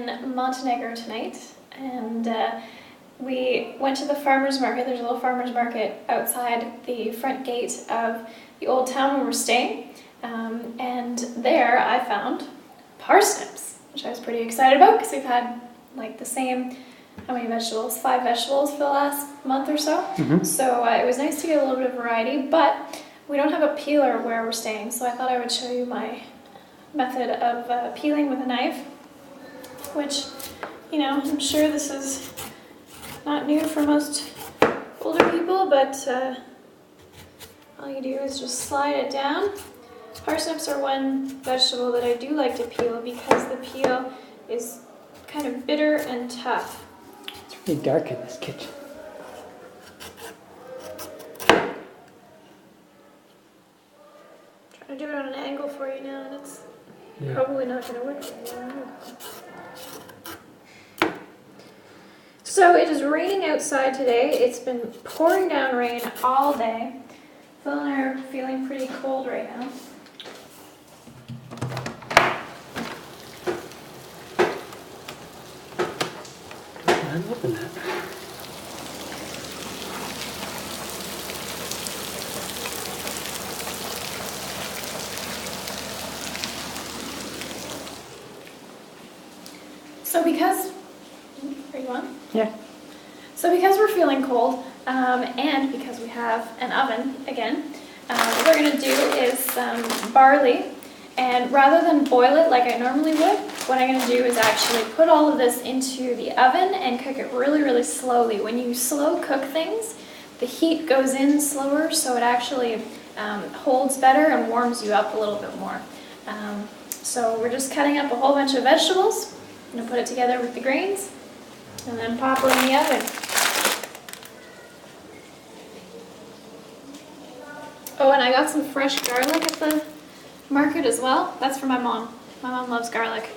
in Montenegro tonight, and we went to the farmer's market. There's a little farmer's market outside the front gate of the old town where we're staying, and there I found parsnips, which I was pretty excited about because we've had like the same, how many vegetables? 5 vegetables for the last month or so. So it was nice to get a little bit of variety, but we don't have a peeler where we're staying, so I thought I would show you my method of peeling with a knife, which, you know, I'm sure this is not new for most older people, but all you do is just slide it down. Parsnips are one vegetable that I do like to peel because the peel is kind of bitter and tough. It's really dark in this kitchen. I'm trying to do it on an angle for you now, and it's probably not going to work. So it is raining outside today. It's been pouring down rain all day. Phil and I are feeling pretty cold right now. I'll open that. So because, are you on? Yeah. So because we're feeling cold, and because we have an oven again, what we're going to do is some barley, and rather than boil it like I normally would, what I'm going to do is actually put all of this into the oven and cook it really, really slowly. When you slow cook things, the heat goes in slower, so it actually holds better and warms you up a little bit more. So we're just cutting up a whole bunch of vegetables. I'm going to put it together with the grains and then pop it in the oven. Oh, and I got some fresh garlic at the market as well. That's for my mom. My mom loves garlic.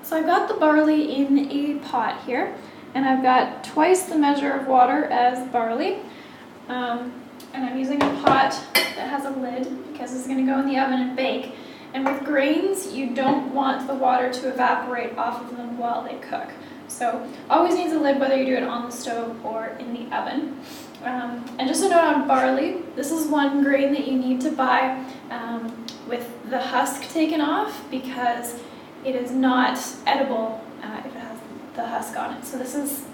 So I've got the barley in a pot here, and I've got twice the measure of water as barley. And I'm using a pot that has a lid because it's going to go in the oven and bake. And with grains, you don't want the water to evaporate off of them while they cook. So always needs a lid, whether you do it on the stove or in the oven. And just a note on barley, this is one grain that you need to buy with the husk taken off because it is not edible if it has the husk on it. So this is,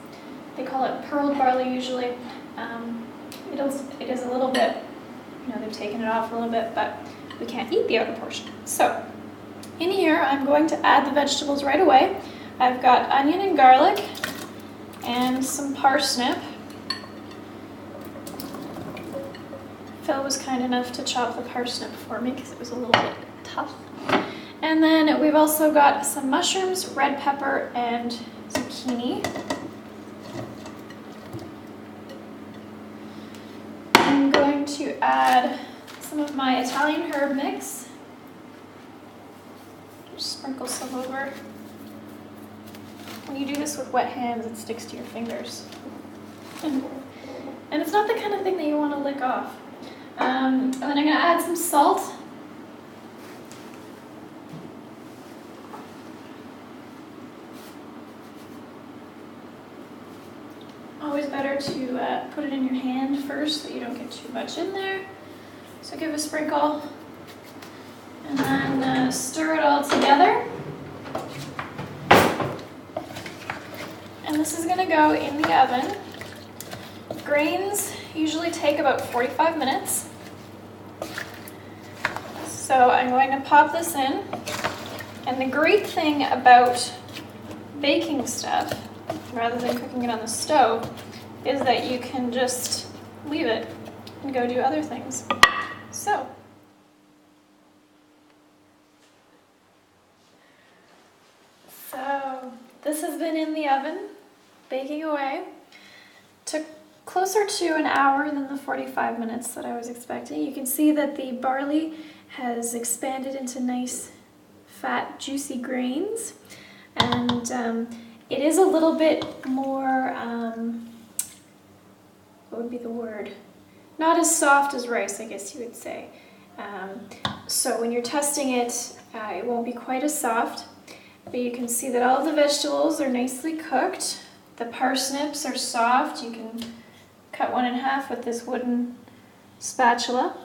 they call it pearled barley usually. It is a little bit, you know, they've taken it off a little bit, but we can't eat the outer portion. So in here, I'm going to add the vegetables right away. I've got onion and garlic and some parsnip. Phil was kind enough to chop the parsnip for me because it was a little bit tough. And then we've also got some mushrooms, red pepper, and zucchini. I'm going to add some of my Italian herb mix. Just sprinkle some over. When you do this with wet hands, it sticks to your fingers. And it's not the kind of thing that you want to lick off. And then I'm going to add some salt. Always better to put it in your hand first so you don't get too much in there. So give a sprinkle and then stir it all together. And this is going to go in the oven. Grains usually take about 45 minutes. So I'm going to pop this in. And the great thing about baking stuff, rather than cooking it on the stove, is that you can just leave it and go do other things. So this has been in the oven, baking away. Took closer to an hour than the 45 minutes that I was expecting. You can see that the barley has expanded into nice, fat, juicy grains. And it is a little bit more, what would be the word? Not as soft as rice, I guess you would say. So when you're testing it, it won't be quite as soft. But you can see that all the vegetables are nicely cooked. The parsnips are soft. You can cut one in half with this wooden spatula.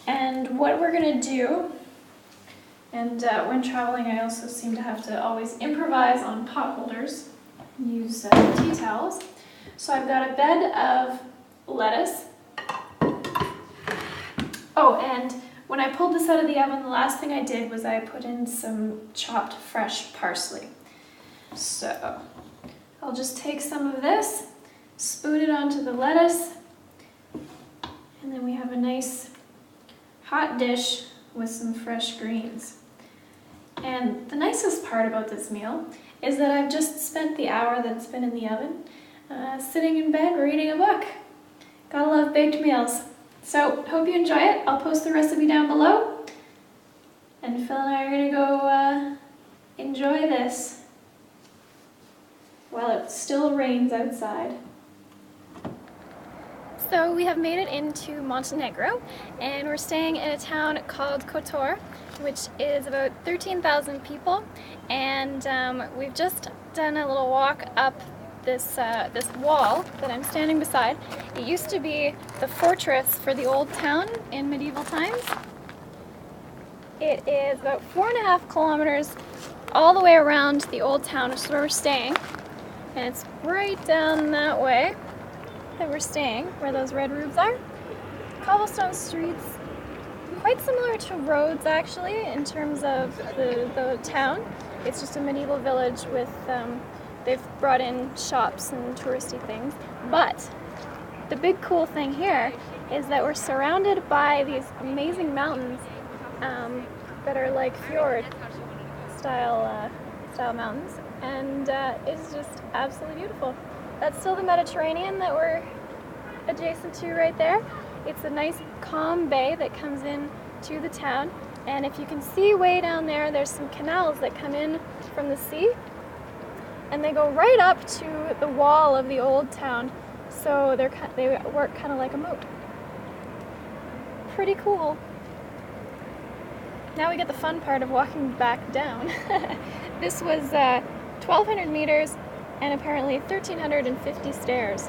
And what we're gonna do, and when traveling I also seem to have to always improvise on pot holders, use tea towels. So I've got a bed of lettuce. Oh, and when I pulled this out of the oven, the last thing I did was I put in some chopped fresh parsley. So I'll just take some of this, spoon it onto the lettuce, and then we have a nice hot dish with some fresh greens. And the nicest part about this meal is that I've just spent the hour that's been in the oven sitting in bed reading a book. Gotta love baked meals. So, hope you enjoy it. I'll post the recipe down below. And Phil and I are gonna go enjoy this while it still rains outside. So we have made it into Montenegro, and we're staying in a town called Kotor, which is about 13,000 people, and we've just done a little walk up this wall that I'm standing beside. It used to be the fortress for the old town in medieval times. It is about 4.5 kilometers all the way around the old town, which is where we're staying, and it's right down that way that we're staying, where those red roofs are. Cobblestone streets, quite similar to Rhodes actually in terms of the town. It's just a medieval village with, they've brought in shops and touristy things. But the big cool thing here is that we're surrounded by these amazing mountains that are like fjord style mountains, and it's just absolutely beautiful. That's still the Mediterranean that we're adjacent to right there. It's a nice calm bay that comes in to the town, and if you can see way down there, there's some canals that come in from the sea, and they go right up to the wall of the old town, so they work kind of like a moat. Pretty cool. Now we get the fun part of walking back down. This was 1,200 meters and apparently 1,350 stairs.